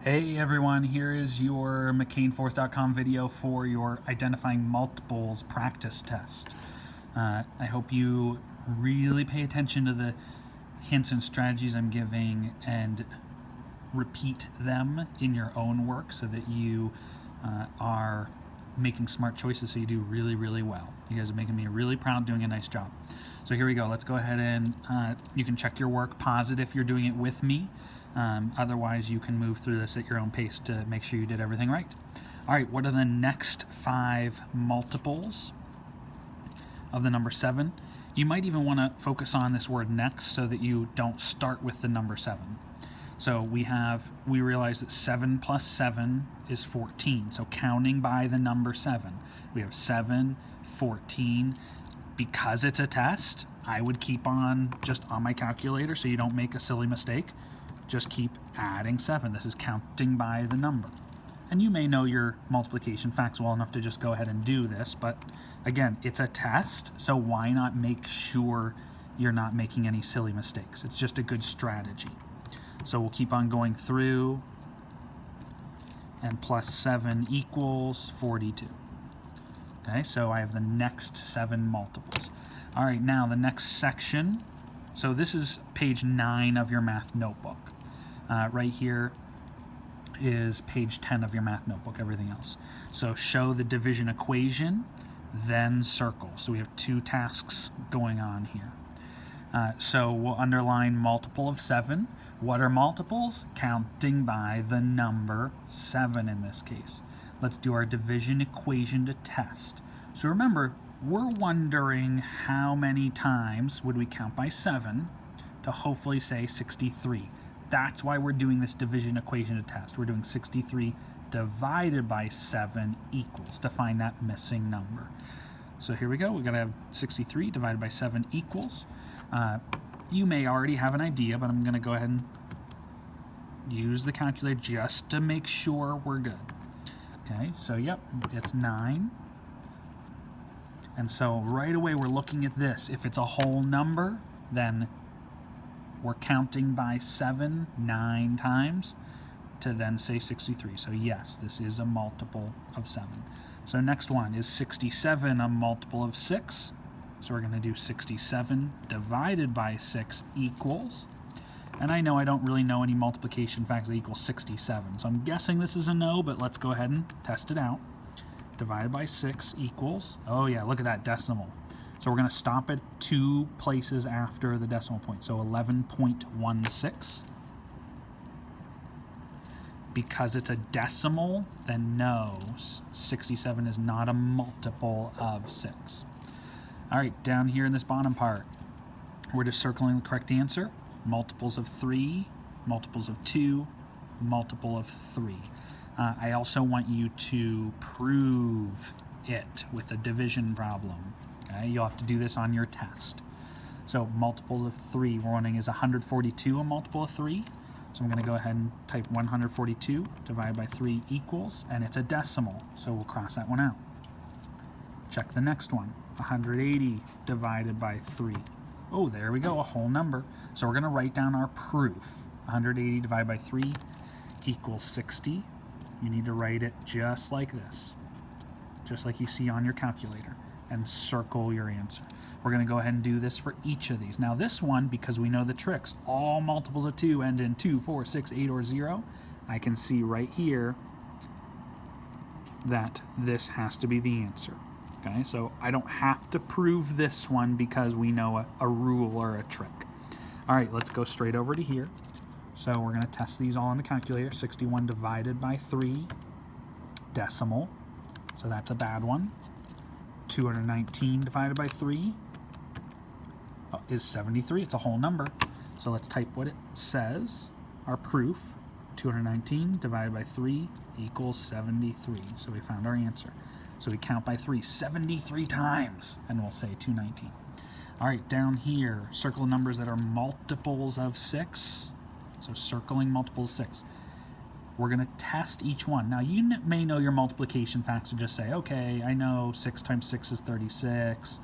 Hey everyone, here is your McCainForth.com video for your identifying multiples practice test. I hope you really pay attention to the hints and strategies I'm giving and repeat them in your own work so that you are making smart choices so you do really, really well. You guys are making me really proud, doing a nice job. So here we go. Let's go ahead and you can check your work, pause it if you're doing it with me. Otherwise, you can move through this at your own pace to make sure you did everything right. All right, what are the next 5 multiples of the number 7? You might even want to focus on this word next so that you don't start with the number 7. So we realize that 7 plus 7 is 14. So counting by the number 7, we have 7, 14. Because it's a test, I would keep on just on my calculator so you don't make a silly mistake. Just keep adding 7. This is counting by the number. And you may know your multiplication facts well enough to just go ahead and do this, but again, it's a test, so why not make sure you're not making any silly mistakes? It's just a good strategy. So we'll keep on going through, and plus 7 equals 42. Okay, so I have the next 7 multiples. All right, now the next section. So this is page 9 of your math notebook. Right here is page 10 of your math notebook, everything else. So show the division equation, then circle. So we have 2 tasks going on here. So we'll underline multiple of 7. What are multiples? Counting by the number 7 in this case. Let's do our division equation to test. So remember, we're wondering how many times would we count by 7 to hopefully say 63. That's why we're doing this division equation to test. We're doing 63 divided by 7 equals to find that missing number. So here we go. We've got to have 63 divided by 7 equals. You may already have an idea, but I'm going to go ahead and use the calculator just to make sure we're good. Okay, so yep, it's 9. And so right away we're looking at this. If it's a whole number, then we're counting by 7 9 times to then say 63. So yes, this is a multiple of 7. So next one, is 67 a multiple of 6? So we're going to do 67 divided by 6 equals. And I know I don't really know any multiplication facts that equal 67. So I'm guessing this is a no, but let's go ahead and test it out. Divided by 6 equals, oh yeah, look at that decimal. So we're going to stop at 2 places after the decimal point. So 11.16. Because it's a decimal, then no, 67 is not a multiple of 6. All right, down here in this bottom part, we're just circling the correct answer. Multiples of 3, multiples of 2, multiple of 3. I also want you to prove it with a division problem. Okay, you'll have to do this on your test. So multiples of 3, we're wondering, is 142 a multiple of 3? So I'm going to go ahead and type 142 divided by 3 equals, and it's a decimal, so we'll cross that one out. Check the next one, 180 divided by 3. Oh, there we go, a whole number. So we're going to write down our proof. 180 divided by 3 equals 60. You need to write it just like this, just like you see on your calculator, and circle your answer. We're going to go ahead and do this for each of these. Now this one, because we know the tricks, all multiples of 2 end in 2, 4, 6, 8, or 0. I can see right here that this has to be the answer. Okay, so I don't have to prove this one because we know a rule or a trick. All right, let's go straight over to here. So we're going to test these all on the calculator. 61 divided by 3, decimal. So that's a bad one. 219 divided by 3 is 73. It's a whole number. So let's type what it says. Our proof, 219 divided by 3 equals 73. So we found our answer. So we count by 3 73 times, and we'll say 219. All right, down here, circle numbers that are multiples of 6. So circling multiples of 6. We're going to test each one. Now, you may know your multiplication facts and just say, okay, I know 6 times 6 is 36,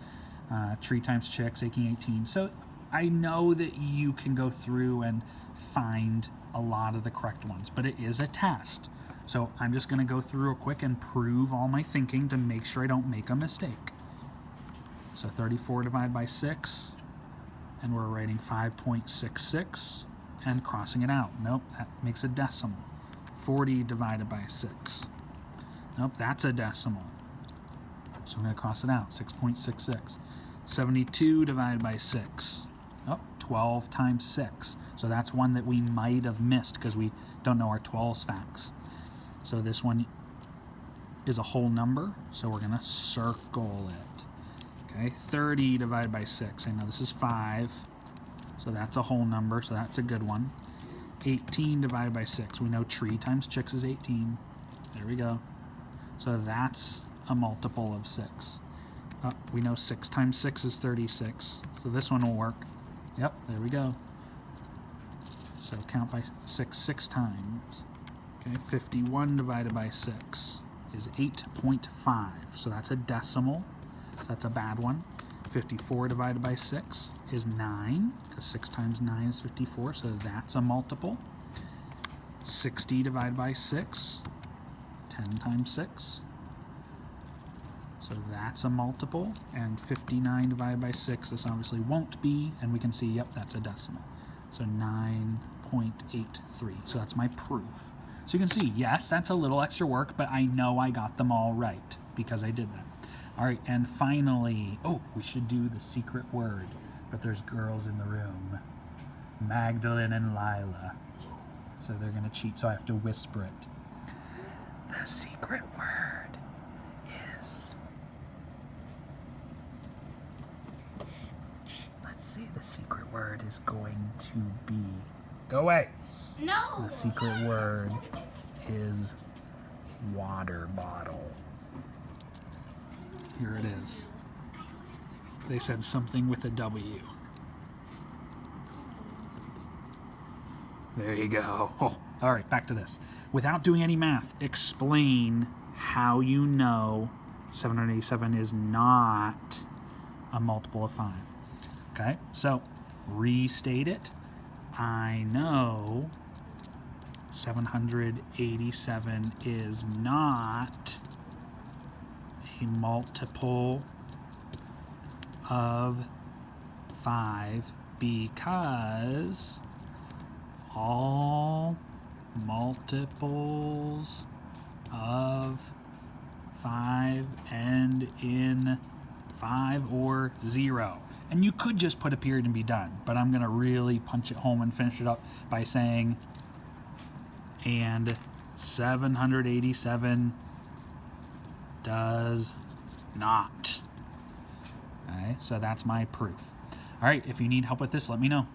3 times 6, 18. So I know that you can go through and find a lot of the correct ones, but it is a test. So I'm just going to go through real quick and prove all my thinking to make sure I don't make a mistake. So 34 divided by 6, and we're writing 5.66 and crossing it out. Nope, that makes a decimal. 40 divided by 6. Nope, that's a decimal. So I'm going to cross it out, 6.66. 72 divided by 6. Oh, 12 times 6. So that's one that we might have missed because we don't know our 12's facts. So this one is a whole number, so we're going to circle it. Okay, 30 divided by 6. I know this is 5, so that's a whole number, so that's a good one. 18 divided by 6. We know tree times chicks is 18. There we go. So that's a multiple of 6. We know 6 times 6 is 36, so this one will work. Yep, there we go. So count by 6 times. Okay, 51 divided by 6 is 8.5, so that's a decimal. So that's a bad one. 54 divided by 6 is 9, because 6 times 9 is 54, so that's a multiple. 60 divided by 6, 10 times 6. So that's a multiple, and 59 divided by 6, this obviously won't be, and we can see, yep, that's a decimal. So 9.83, so that's my proof. So you can see, yes, that's a little extra work, but I know I got them all right, because I did that. All right, and finally, oh, we should do the secret word, but there's girls in the room, Magdalene and Lila. So they're gonna cheat, so I have to whisper it. The secret word is... Let's see, the secret word is going to be... Go away! No! The secret word is water bottle. Here it is. They said something with a W. There you go. Oh, all right, back to this. Without doing any math, explain how you know 787 is not a multiple of 5. Okay, so restate it. I know 787 is not a multiple of 5 because all multiples of 5 end in 5 or 0. And you could just put a period and be done, but I'm going to really punch it home and finish it up by saying, and 787 does not. Okay, so that's my proof. All right, if you need help with this, let me know.